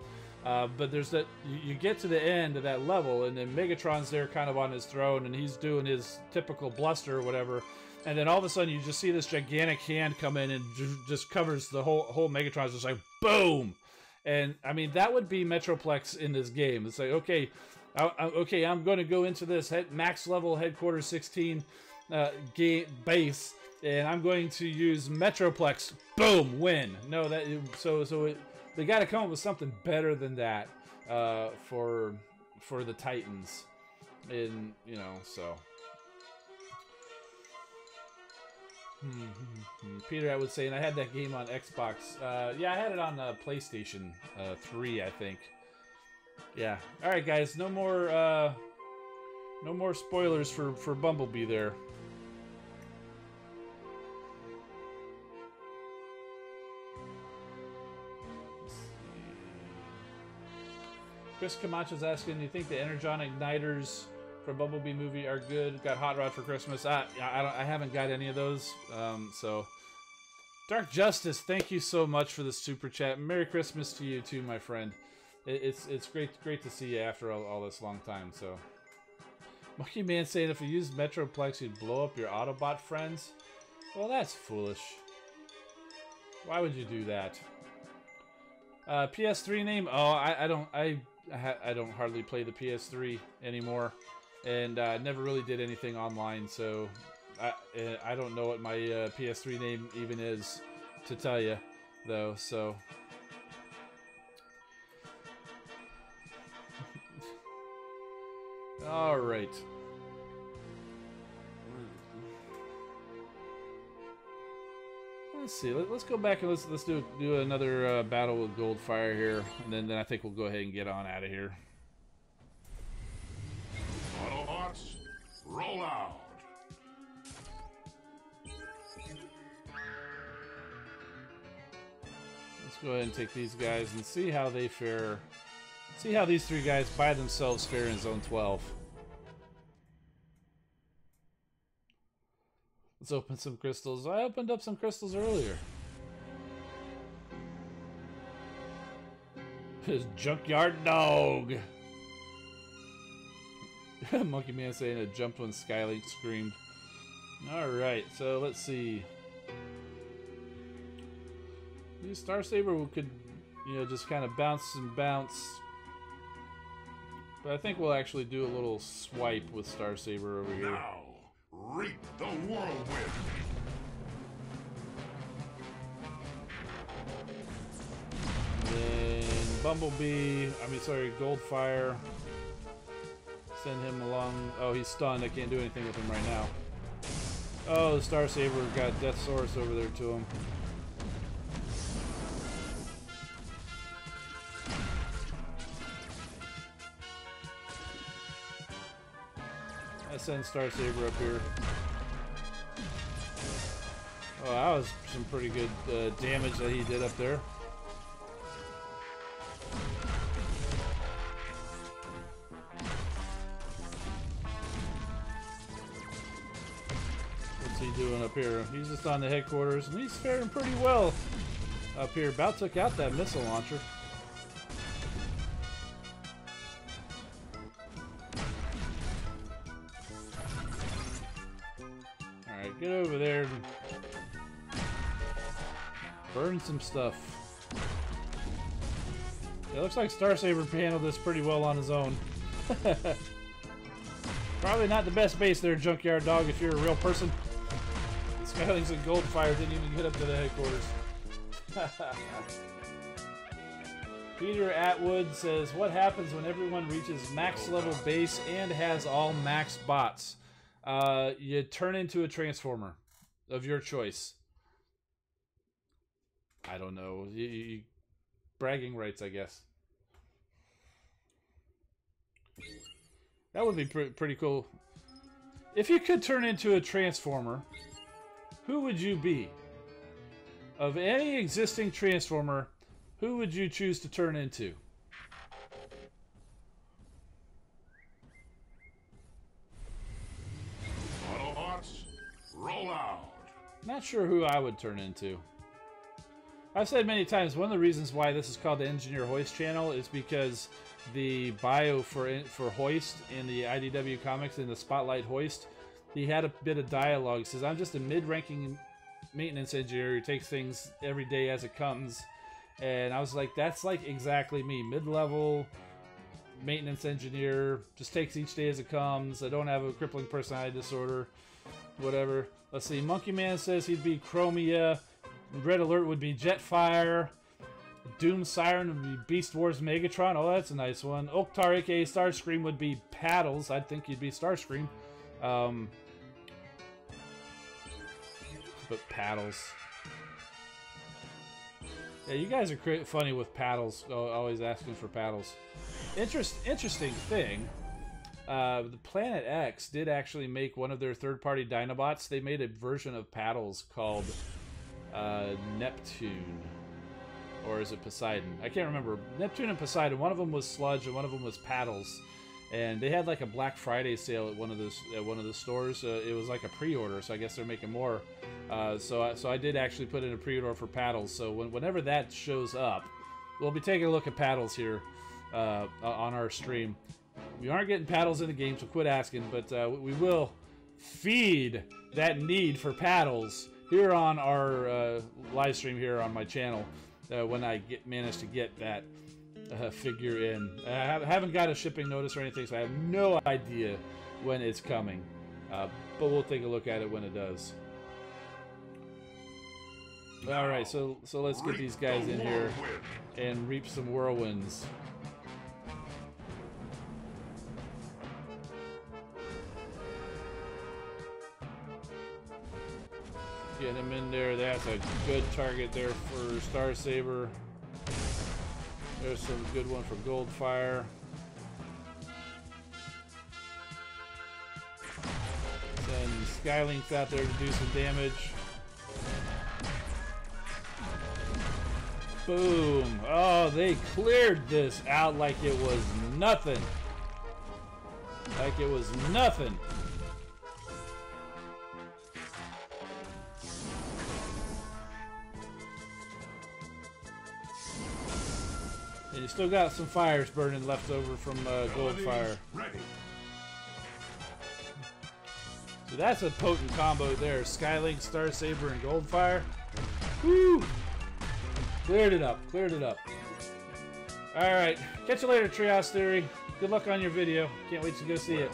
But there's that, you get to the end of that level, and then Megatron's there kind of on his throne, and he's doing his typical bluster or whatever. And then all of a sudden, you just see this gigantic hand come in and just covers the whole Megatron. It's just like, boom! And, I mean, that would be Metroplex in this game. It's like, okay, I'm going to go into this max level Headquarters 16 base, and I'm going to use Metroplex. Boom! Win! No, so They got to come up with something better than that for the Titans, and you know, so. Peter, I would say, and I had that game on Xbox. Yeah, I had it on PlayStation 3, I think. Yeah. All right, guys. No more spoilers for Bumblebee there. Chris Camacho's asking, do you think the Energon Igniters from Bumblebee movie are good? Got Hot Rod for Christmas. I haven't got any of those. So Dark Justice, thank you so much for the super chat. Merry Christmas to you too, my friend. It's great to see you after all this long time. So Monkey Man saying if you used Metroplex, you'd blow up your Autobot friends. Well, that's foolish. Why would you do that? PS3 name? Oh, I don't hardly play the PS3 anymore, and never really did anything online, so I don't know what my PS3 name even is to tell you, though. So all right. Let's see. Let's go back and let's do another battle with Goldfire here, and then I think we'll go ahead and get on out of here. Autobots, roll out. Let's go ahead and take these guys and see how they fare. See how these three guys by themselves fare in Zone 12. Let's open some crystals. I opened up some crystals earlier. His junkyard dog. Monkey Man saying it jumped when Skylink screamed. Alright, so let's see. Star Saber could, you know, just kind of bounce and bounce. But I think we'll actually do a little swipe with Star Saber over here. Now, reap the whirlwind. Then Bumblebee, Goldfire. Send him along. Oh, he's stunned. I can't do anything with him right now. Oh, the Star Saber got Death Source over there to him. I send Star Saber up here. Oh, that was some pretty good damage that he did up there. What's he doing up here? He's just on the headquarters, and he's faring pretty well up here. About took out that missile launcher. Alright, get over there and burn some stuff. It looks like Star Saber handled this pretty well on his own. Probably not the best base there, Junkyard Dog, if you're a real person. Skylings and Goldfire didn't even get up to the headquarters. Peter Atwood says, what happens when everyone reaches max level base and has all max bots? You turn into a transformer of your choice. I don't know. Bragging rights, I guess. That would be pretty cool. If you could turn into a transformer, who would you be? Of any existing transformer, who would you choose to turn into? Autobots, roll out. Not sure who I would turn into. I've said many times, one of the reasons why this is called the Engineer Hoist channel is because the bio for Hoist in the IDW comics, in the Spotlight Hoist, he had a bit of dialogue. He says, I'm just a mid-ranking maintenance engineer who takes things every day as it comes. And I was like, that's like exactly me. Mid-level maintenance engineer, just takes each day as it comes. I don't have a crippling personality disorder, whatever. Let's see, Monkey Man says he'd be Chromia. Red Alert would be Jetfire. Doom Siren would be Beast Wars Megatron. Oh, that's a nice one. Oktar, aka Starscream, would be Paddles. I'd think he'd be Starscream. But Paddles. Yeah, you guys are funny with Paddles. Always asking for Paddles. Interesting thing. The Planet X did actually make one of their third-party Dinobots. They made a version of Paddles called Neptune. Or is it Poseidon? I can't remember. Neptune and Poseidon. One of them was Sludge and one of them was Paddles. And they had like a Black Friday sale at one of the stores. It was like a pre-order, so I guess they're making more. So I did actually put in a pre-order for Paddles. So whenever that shows up, we'll be taking a look at Paddles here on our stream. We aren't getting Paddles in the game, so quit asking. But we will feed that need for Paddles here on our live stream here on my channel when I manage to get that figure in. I haven't got a shipping notice or anything, so I have no idea when it's coming. But we'll take a look at it when it does. Alright, so let's get these guys in here and reap some whirlwinds. Get him in there. That's a good target there for Star Saber. There's some good one for Goldfire. Send Skylinks out there to do some damage. Boom. Oh, they cleared this out like it was nothing. Like it was nothing. And you still got some fires burning left over from Goldfire. So that's a potent combo there. Skylink, Star Saber, and Goldfire. Woo! Cleared it up. Cleared it up. Alright. Catch you later, Treehouse Theory. Good luck on your video. Can't wait to go see it.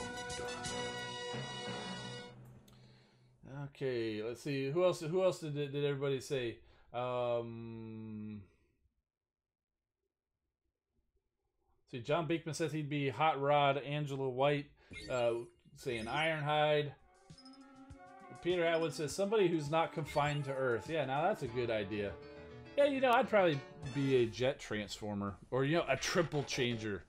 Okay, let's see. Who else did everybody say? See, John Beekman says he'd be Hot Rod. Angela White saying Ironhide. Peter Atwood says somebody who's not confined to Earth. Yeah, now that's a good idea. Yeah, you know, I'd probably be a jet transformer. Or, you know, a triple changer.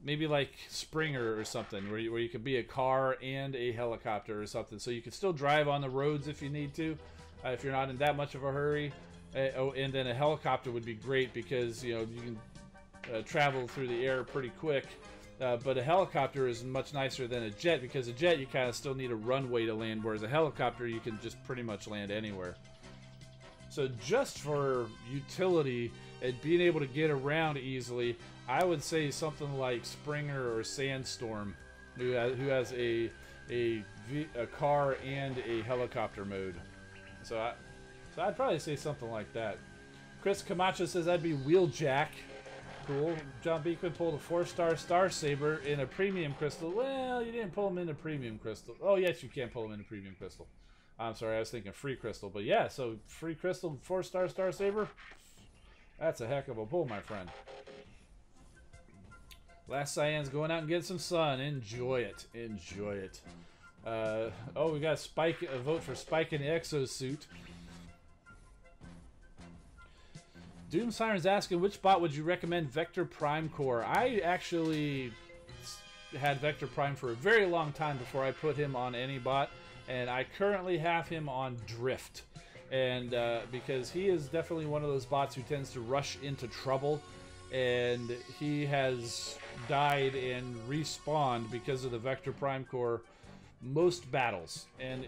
Maybe like Springer or something, where you could be a car and a helicopter or something. So you can still drive on the roads if you need to, if you're not in that much of a hurry. Oh, and then a helicopter would be great because, you know, you can travel through the air pretty quick. But a helicopter is much nicer than a jet because a jet you kind of still need a runway to land, whereas a helicopter you can just pretty much land anywhere. So just for utility and being able to get around easily, I would say something like Springer or Sandstorm, who has a car and a helicopter mode. So I'd probably say something like that. Chris Camacho says that'd be Wheeljack. Cool. John Beekman pulled a 4-star Star Saber in a Premium Crystal. Well, you didn't pull him into Premium Crystal. Oh, yes, you can pull him into Premium Crystal. I'm sorry, I was thinking Free Crystal. But yeah, so Free Crystal, 4-star Star Saber. That's a heck of a pull, my friend. Last Cyan's going out and getting some sun. Enjoy it. Enjoy it. Oh, we got Spike, a vote for Spike in the Exosuit. Doom Siren's asking, which bot would you recommend Vector Prime Core? I actually had Vector Prime for a very long time before I put him on any bot, and I currently have him on Drift. And because he is definitely one of those bots who tends to rush into trouble, and he has died and respawned because of the Vector Prime Core most battles. And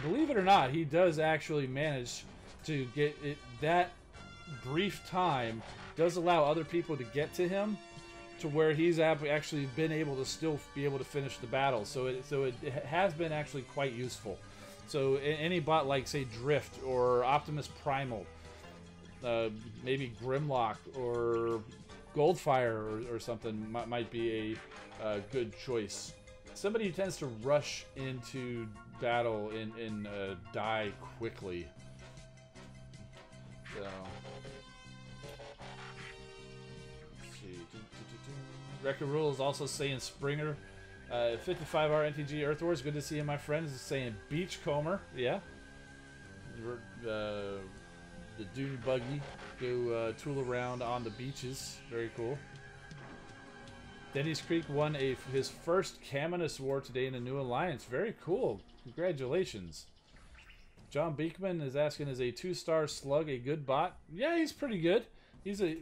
believe it or not, he does actually manage to get it. That brief time does allow other people to get to him, to where he's actually been able to still be able to finish the battle. So it has been actually quite useful. So any bot like, say, Drift or Optimus Primal, maybe Grimlock or Goldfire or something might be a good choice. Somebody who tends to rush into battle and die quickly. So Record Rule is also saying Springer. 55R NTG Earth Wars, good to see you, my friends. Is saying Beachcomber, yeah. The Dune Buggy, go tool around on the beaches, very cool. Denny's Creek won his first Caminus War today in the New Alliance, very cool. Congratulations. John Beekman is asking, is a 2-star Slug a good bot? Yeah, he's pretty good.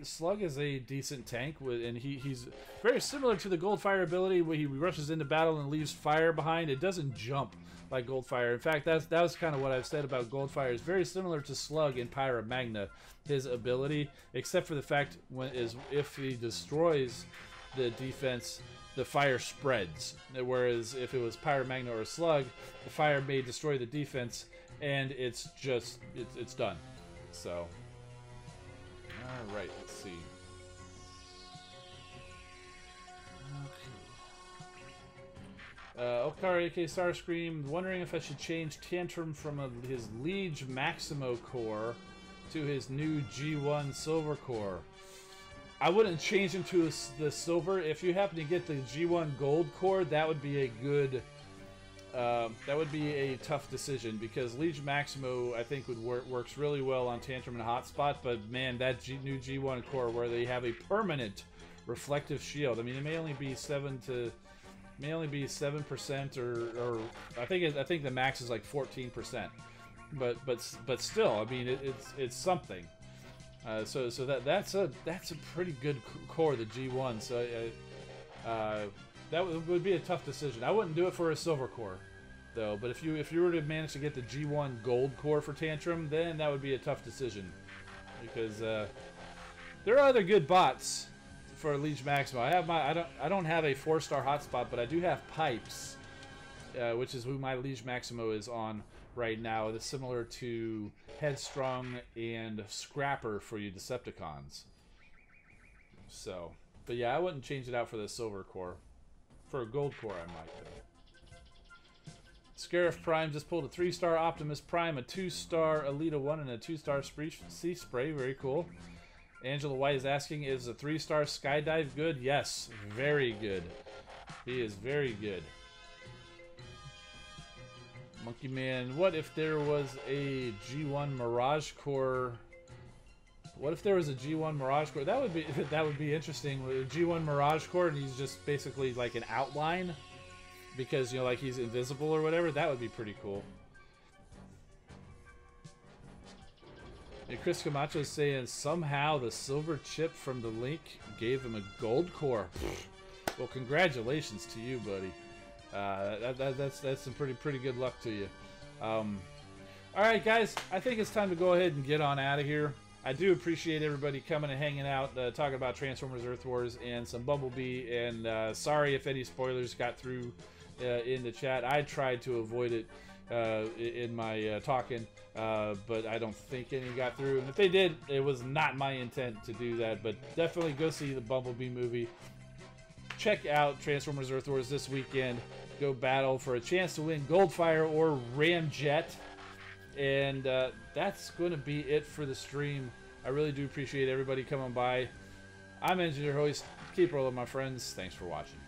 Slug is a decent tank, and he's very similar to the Goldfire ability, where he rushes into battle and leaves fire behind. It doesn't jump like Goldfire. In fact, that was kind of what I've said about Goldfire. It's very similar to Slug in Pyra Magna, his ability, except for the fact if he destroys the defense, the fire spreads. Whereas if it was Pyra Magna or Slug, the fire may destroy the defense, and it's done. So. Alright, let's see. Okay. Okar AK Starscream, wondering if I should change Tantrum from his Liege Maximo core to his new G1 Silver core. I wouldn't change him to the Silver. If you happen to get the G1 Gold core, that would be a good... that would be a tough decision, because Liege Maximo, I think, works really well on Tantrum and Hotspot, but man, that new G1 core where they have a permanent reflective shield. I mean, it may only be 7%, or I think the max is like 14%, but still, I mean, it's something. So that's a pretty good core, the G1. So that would be a tough decision. I wouldn't do it for a silver core, though. But if you were to manage to get the G1 gold core for Tantrum, then that would be a tough decision, because there are other good bots for Liege Maximo. I don't have a 4-star hotspot, but I do have Pipes, which is who my Liege Maximo is on right now. It's similar to Headstrong and Scrapper for you Decepticons. So, but yeah, I wouldn't change it out for the silver core. For a gold core, I might, though. Scarif Prime just pulled a 3-star Optimus Prime, a 2-star Alita 1, and a 2-star Sea Spray. Very cool. Angela White is asking, is a 3-star Skydive good? Yes, very good. He is very good. Monkey Man, what if there was a G1 Mirage core? What if there was a G1 Mirage core? That would be interesting. With a G1 Mirage core, and he's just basically like an outline, because, you know, like he's invisible or whatever. That would be pretty cool. And Chris Camacho is saying somehow the silver chip from the Link gave him a gold core. Well, congratulations to you, buddy. That's some pretty good luck to you. All right, guys, I think it's time to go ahead and get on out of here. I do appreciate everybody coming and hanging out, talking about Transformers Earth Wars and some Bumblebee, and sorry if any spoilers got through in the chat. I tried to avoid it in my talking, but I don't think any got through. And if they did, it was not my intent to do that, but definitely go see the Bumblebee movie. Check out Transformers Earth Wars this weekend. Go battle for a chance to win Goldfire or Ramjet. And that's going to be it for the stream. I really do appreciate everybody coming by. I'm Engineer Hoist. Keep rolling, my friends. Thanks for watching.